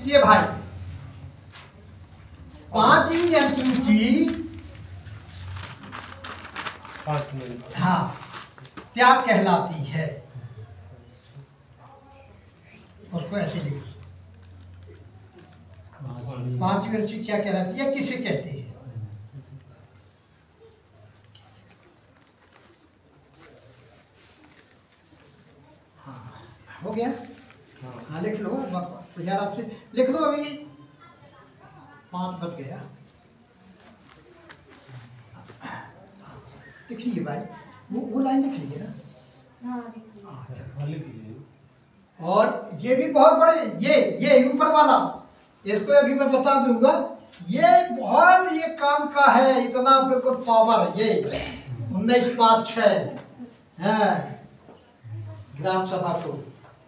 ये भाई पांचवी अनुसूची हाँ क्या कहलाती है? उसको ऐसे लिखो, पांचवी अनुसूची क्या कहलाती है, किसे कहते हैं? हाँ हो गया। हाँ लिख लो तो यार, आपसे लिख लो, अभी 5 बज गया। लिख लीजिए भाई, वो लाइन लिख लीजिए ना। और ये भी बहुत बड़े, ये ऊपर वाला, इसको अभी मैं बता दूंगा, ये बहुत ये काम का है, इतना बिल्कुल पावर, ये 1956 है ग्राम सभा को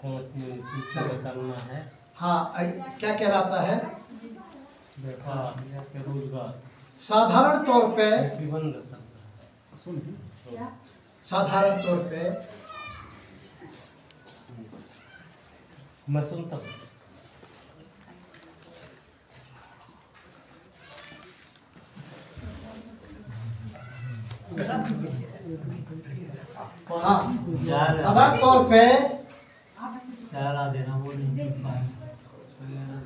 करना है। हाँ क्या कहलाता है? साधारण तौर पे, साधारण तौर पे मैं सुनता हूँ। साधारण तौर पे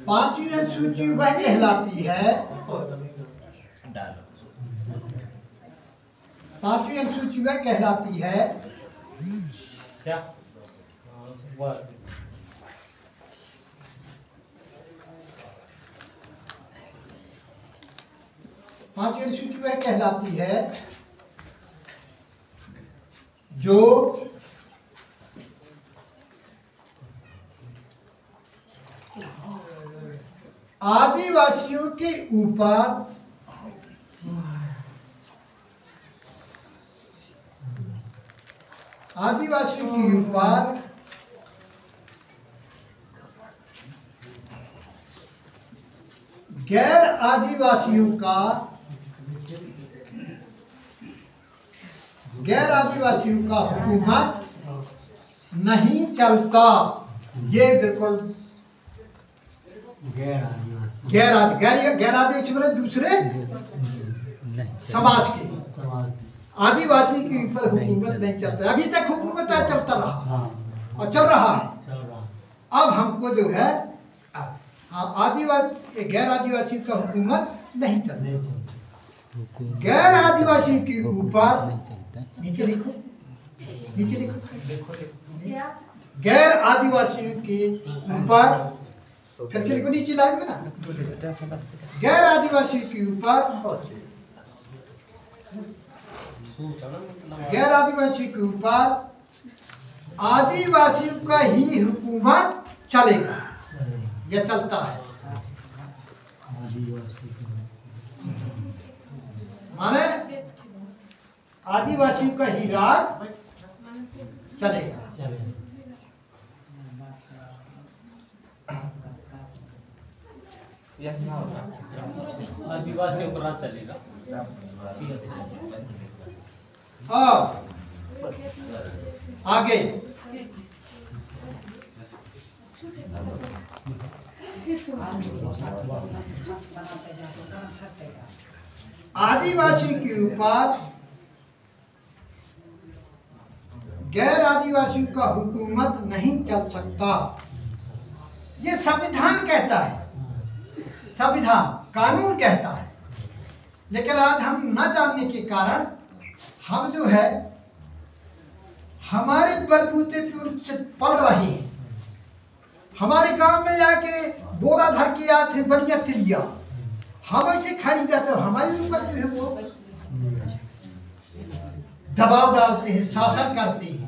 पांचवी अनुसूची वह कहलाती है, पांचवी अनुसूची वह कहलाती है क्या? पांचवी अनुसूची वह कहलाती है जो आदिवासियों के ऊपर गैर आदिवासियों का हुकूमत नहीं चलता। ये बिल्कुल गैर आदिवासी मतलब दूसरे समाज के, आदिवासी के ऊपर हुकूमत नहीं चलता। अभी तक हुकूमत चलता रहा और चल रहा है। अब हमको जो है आदिवासी गैर आदिवासी का हुकूमत नहीं चलता। गैर आदिवासी के ऊपर नीचे लिखो, नीचे लिखो, गैर आदिवासियों के ऊपर, फिर से लिखो नीचे लाइन में ना, गैर आदिवासी के ऊपर, गैर आदिवासी के ऊपर आदिवासियों का ही हुकूमत चलेगा, यह चलता है। माने आदिवासी का ही राज चलेगा। आदिवासी पर राज चलेगा। और आगे आदिवासी के ऊपर गैर आदिवासियों का हुकूमत नहीं चल सकता, ये संविधान कहता है, संविधान कानून कहता है। लेकिन आज हम न जानने के कारण हम जो है हमारे बलबूते से पल रहे हैं। हमारे गांव में जाके बोरा धर के आते हैं बढ़िया तिलिया, हम ऐसे खरीद जाते हैं, हमारे ऊपर जो है वो दबाव डालते हैं, शासन करते हैं।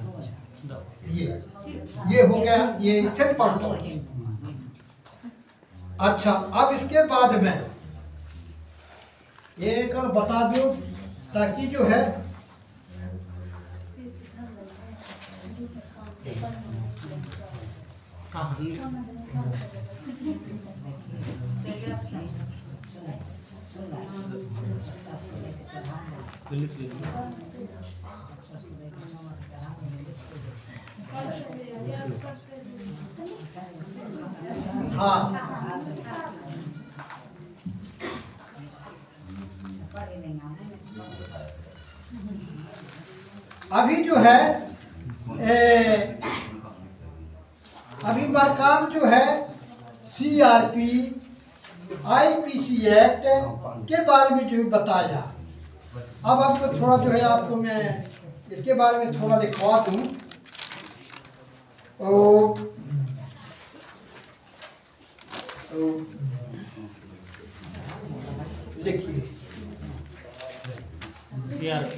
ये हो गया, ये सिंपल टॉपिक। अच्छा, अब इसके बाद में एक और बता दो ताकि जो है हाँ अभी जो है अभी मरकाम जो है CRP IPC एक्ट के बारे में जो बताया। अब आपको थोड़ा जो है आपको मैं इसके बारे में थोड़ा लिखवा दूं। देखिए CRP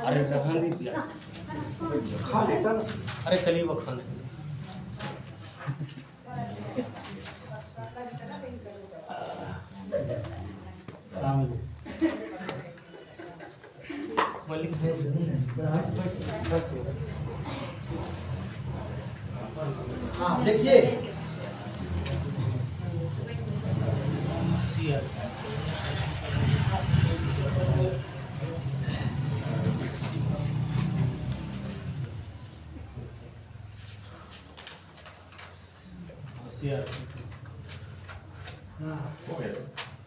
अरे खा लेता ना, अरे कलीबा खाने हाँ देखिए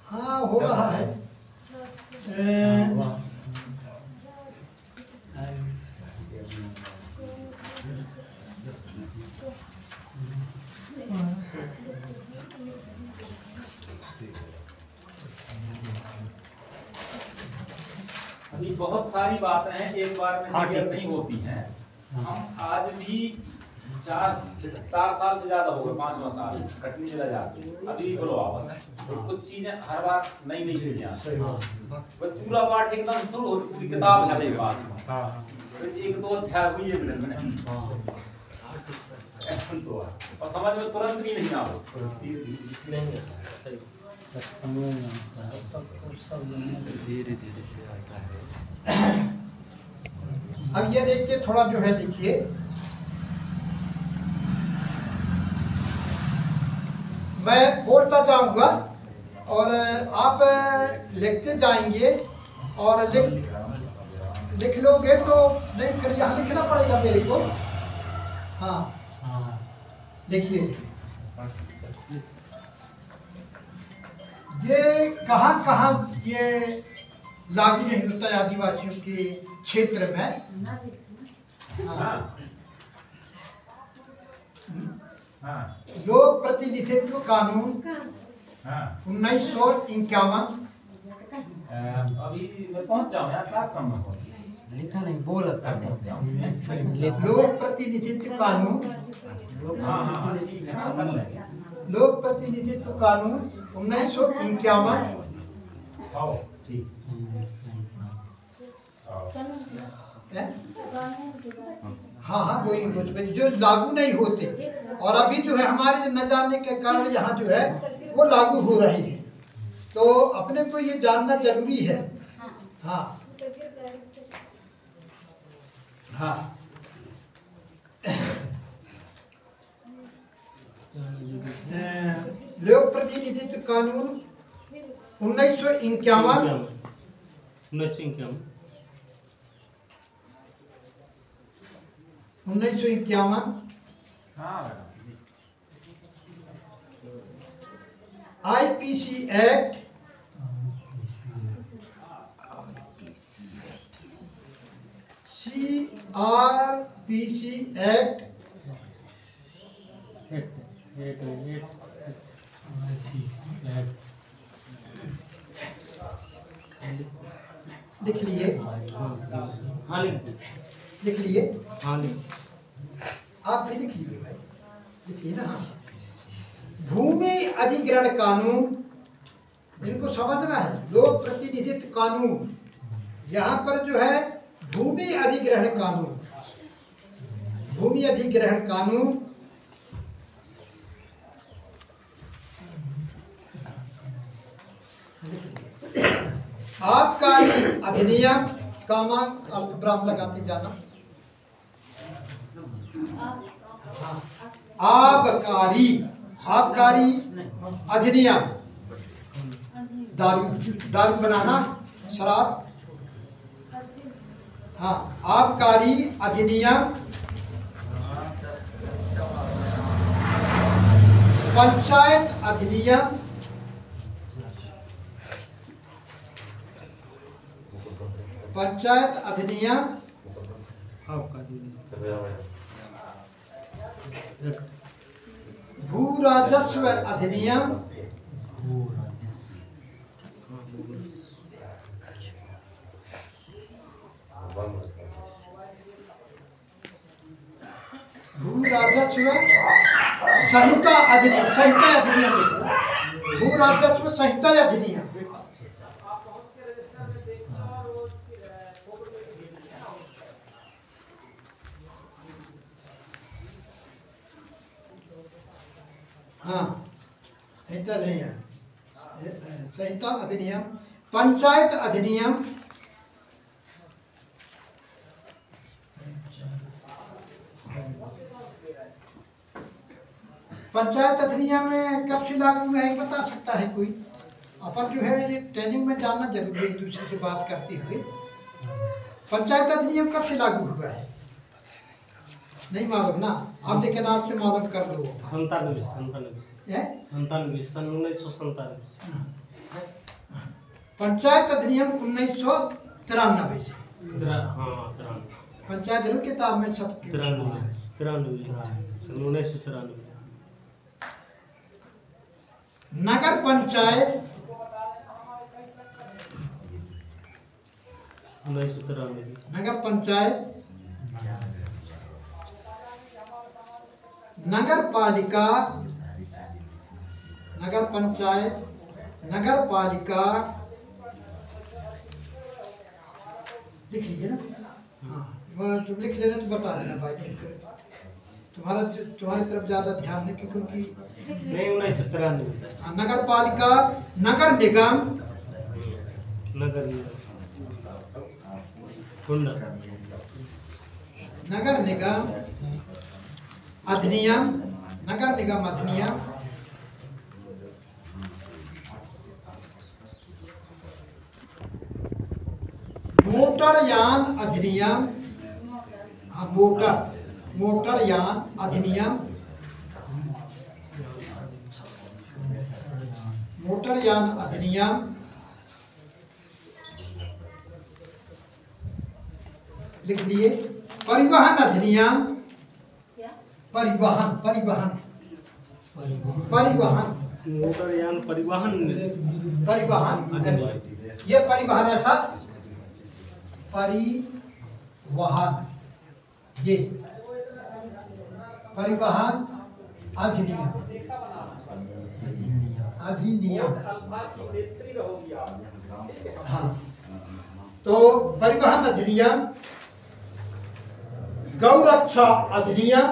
हाँ हो रहा है। अभी बहुत सारी बातें हैं एक बार में क्लियर नहीं होती हैं। हम आज भी 4 साल से ज्यादा हो गए, 5वां साल कटनी जिला जाके अभी बोलो वापस कुछ चीजें हर बार नई नई चीजें आती हैं। पूरा पाठ एकदम शुरू होती, पूरी किताब है एक बात में, एक दो अध्याय हुई है मैंने ऐसा तो है और समझ में तुरंत भी नहीं आओ। धीरे धीरे से आता है। अब ये देखिए थोड़ा जो है देखिए मैं बोलता जाऊंगा और आप लिखते जाएंगे और लिख लोगे तो नहीं फिर यहाँ लिखना पड़ेगा मेरे को। हाँ देखिए ये कहाँ ये लागू नहीं होता है आदिवासियों के क्षेत्र में। लोक प्रतिनिधित्व कानून 1951 अभी मैं पहुंच जाऊं यार, क्या कम है लिखा नहीं बोलता लोक प्रतिनिधित्व कानून लोक प्रतिनिधित्व कानून 1951 हाँ वही जो लागू नहीं होते और अभी जो है हमारे न जानने के कारण यहाँ जो है वो लागू हो रही है, तो अपने को ये जानना जरूरी है। हाँ हाँ लोक प्रतिनिधित्व कानून 1951 IPC एक्ट CRPC एक्ट लिख लिए। हाँ लिख लिए। हाँ आप भी लिख लिए भाई, लिखिए ना। हाँ भूमि अधिग्रहण कानून, इनको समझना है। लोक प्रतिनिधित्व कानून, यहाँ पर जो है भूमि अधिग्रहण कानून, भूमि अधिग्रहण कानून आबकारी अधिनियम कामा अल्पविराम लगाते जाना। आबकारी अधिनियम, दारू बनाना, शराब हाँ, आबकारी अधिनियम, पंचायत अधिनियम, पंचायत अधिनियम, भू राजस्व अधिनियम, भू राजस्व संहिता अधिनियम, संहिता अधिनियम देखो, भू राजस्व संहिता अधिनियम। हाँ, संहिता अधिनियम, संहिता अधिनियम, पंचायत अधिनियम, पंचायत अधिनियम में कब से लागू है बता सकता है कोई? अपन जो है ये ट्रेनिंग में जानना जरूरी है, एक दूसरे से बात करते हुए। पंचायत अधिनियम कब से लागू हुआ है नहीं मालूम ना? आप देखे ना, आपसे मालूम कर दो। 97 सन 1997। पंचायत अधिनियम 1993 से। हाँ, 93 पंचायत अधिनियम किताब में सब 1993। नगर पंचायत 1993। नगर पंचायत, नगर पालिका, नगर पंचायत, नगर पालिका लिख लीजिए ना। हाँ, वो तुम लिख लेना तो बता देना भाई। तुम्हारी तरफ ज्यादा ध्यान नहीं क्योंकि नहीं 1993। नगर पालिका, नगर निगम, नगर नगर निगम अधिनियम, नगर निगम अधिनियम, मोटरयान अधिनियम, हाँ मोटरयान अधिनियम, मोटरयान अधिनियम, लिख लिए। परिवहन अधिनियम, परिवहन परिवहन परिवहन मोटरयान परिवहन, परिवहन, ये परिवहन ऐसा परिवहन, ये परिवहन अधिनियम, अधिनियम। हाँ, तो परिवहन अधिनियम, गौरक्षा अधिनियम,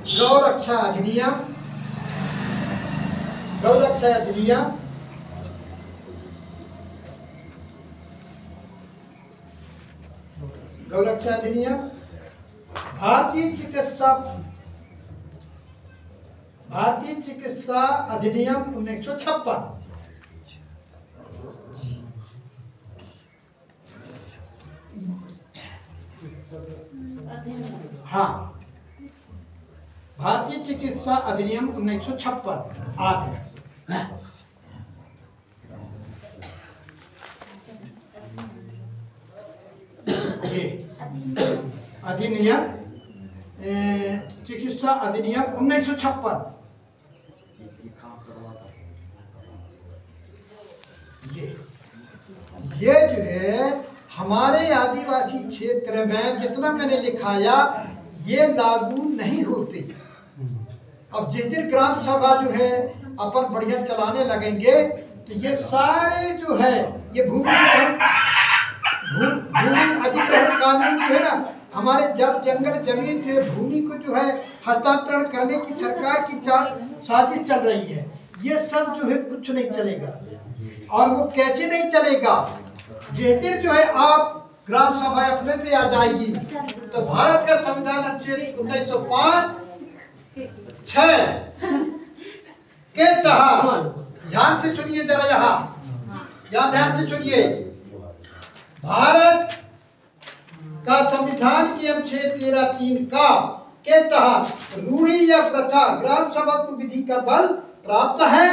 गौरक्षा अधिनियम, गौरक्षा अधिनियम, गौरक्षा अधिनियम, भारतीय चिकित्सा अधिनियम 1956। हाँ, भारतीय चिकित्सा अधिनियम 1956 आदि। अधिनियम, चिकित्सा अधिनियम 1956। ये जो है हमारे आदिवासी क्षेत्र में जितना मैंने लिखाया ये लागू नहीं होते। अब जिस दिन ग्राम सभा जो है अपन बढ़िया चलाने लगेंगे तो ये सारे जो है ये भूमि अधिग्रहण कानून जो है ना, हमारे जंगल जमीन जो है भूमि को जो है हस्तांतरण करने की सरकार की साजिश चल रही है, ये सब जो है कुछ नहीं चलेगा। और वो कैसे नहीं चलेगा? जिस दिन जो है आप ग्राम सभा अपने पे आ जाएगी तो भारत का संविधान अनुच्छेद 1905(6) के तहत, ध्यान से सुनिए जरा, यहाँ ध्यान से सुनिए, भारत का संविधान के अनुच्छेद 13(3) का के तहत रूढ़ी या प्रथा ग्राम सभा को विधि का बल प्राप्त है।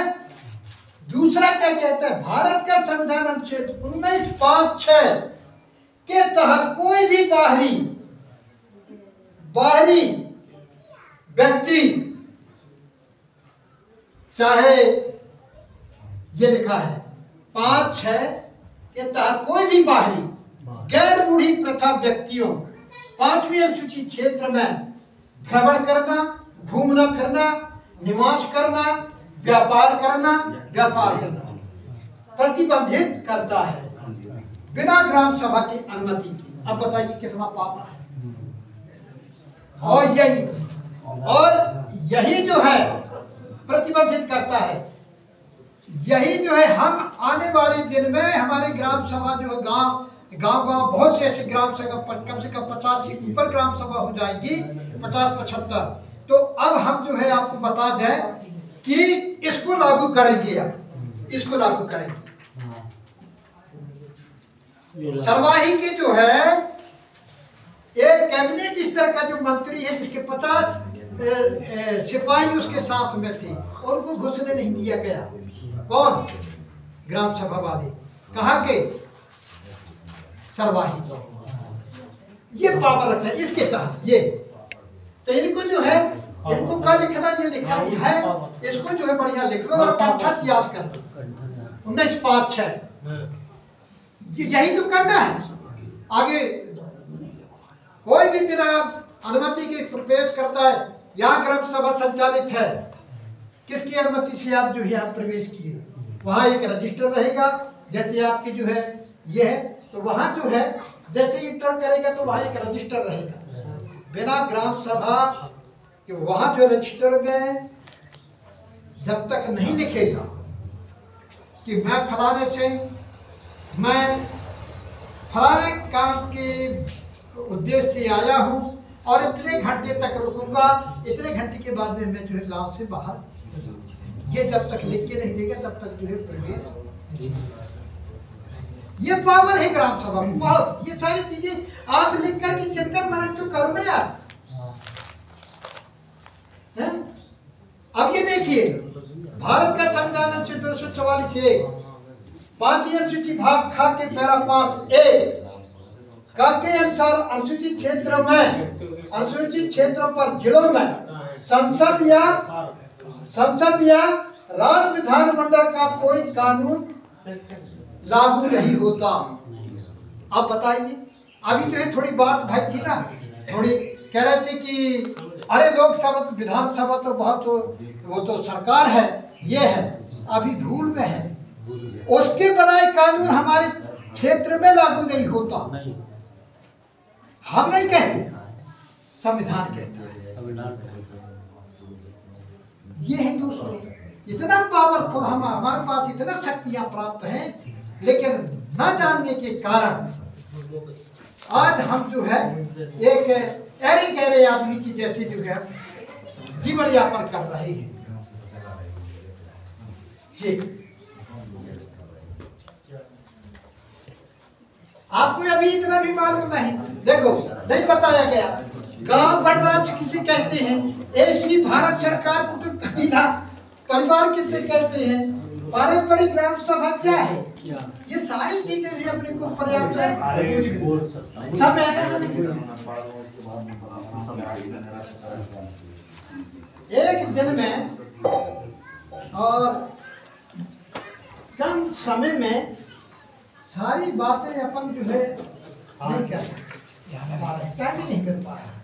दूसरा क्या कहता है, भारत का संविधान अनुच्छेद 19(5)(6) के तहत कोई भी बाहरी व्यक्ति, चाहे ये लिखा है 5(6) के तहत कोई भी बाहरी गैर रूढ़ी प्रथा व्यक्तियों 5वीं अनुसूची क्षेत्र में भ्रमण करना, घूमना फिरना, निवास करना, व्यापार करना प्रतिबंधित करता है बिना ग्राम सभा की अनुमति की। अब बताइए कितना पाप है। और यही जो है प्रतिबंधित करता है, यही जो है हम आने वाले दिन में हमारे ग्राम सभा जो है गांव बहुत से ऐसे ग्राम सभा, कम से कम 50 से ऊपर ग्राम सभा हो जाएगी, 50-75। तो अब हम जो है आपको बता दें कि इसको लागू करेंगे, अब इसको लागू करेंगे। सरवाही के जो है एक कैबिनेट स्तर का जो मंत्री है, जिसके 50 सिपाही उसके साथ में थे, उनको घुसने नहीं दिया गया। कौन? ग्राम सभा वाले। कहाँ के? सरवाही। ये पावर रखना है इसके तहत। ये तो इनको जो है, इनको क्या लिखना, ये लिखा है, इसको जो है बढ़िया लिख लो और ठट याद कर लो। 19(5)(6) यही तो करना है। आगे कोई भी बिना अनुमति के प्रवेश करता है, यहाँ ग्राम सभा संचालित है, किसकी अनुमति से आप जो है आप प्रवेश किए, वहाँ एक रजिस्टर रहेगा। जैसे आपके जो है ये है, तो वहाँ जो है जैसे इंटर करेगा तो वहाँ एक रजिस्टर रहेगा। बिना ग्राम सभा के वहाँ जो रजिस्टर में जब तक नहीं लिखेगा कि मैं फलाने से, मैं फलाने काम के उद्देश्य से आया हूँ और इतने घंटे तक रुकूंगा, इतने घंटे के बाद में मैं जो है गांव से बाहर हो जाऊंगा, ये जब तक लिख के नहीं देगा तब तक जो है प्रवेश नहीं। ये पावर है ग्राम सभा में। बहुत ये सारी चीजें आप लिख करके चिंतन मनन तो करो ना यार। अब ये देखिए, भारत का संविधान अनुच्छेद 244(1) 5वीं अनुसूची भाग खा के पैरा 5(a) का के अनुसार अनुसूचित क्षेत्र में, अनुसूचित क्षेत्रों पर जिलों में संसद या राज्य विधानमंडल का कोई कानून लागू नहीं होता। अब बताइए, अभी जो है थोड़ी बात भाई थी ना, थोड़ी कह रहे थे कि अरे लोकसभा तो विधानसभा तो बहुत, वो तो सरकार है, ये है, अभी भूल में है, उसके बनाए कानून हमारे क्षेत्र में लागू नहीं होता। हम नहीं कहते, संविधान कहता है। ये है दोस्तों, इतना पावरफुल हमारे पास इतना शक्तियां प्राप्त हैं, लेकिन न जानने के कारण आज हम जो है एक ऐरे गहरे आदमी की जैसी जो है जीवन यापन कर रहे हैं। आपको अभी इतना भी मालूम नहीं, देखो नहीं बताया गया। गांव गणराज्य किसे कहते हैं, ऐसी भारत सरकार कुटुंब कबीला परिवार किसे कहते हैं, पारंपरिक ग्राम सभा क्या है, ये सारी चीजें भी अपने को पर्याप्त समय एक दिन में और कम समय में सारी बातें अपन जो है नहीं कर सकते, क्या भी नहीं कर पा रहा।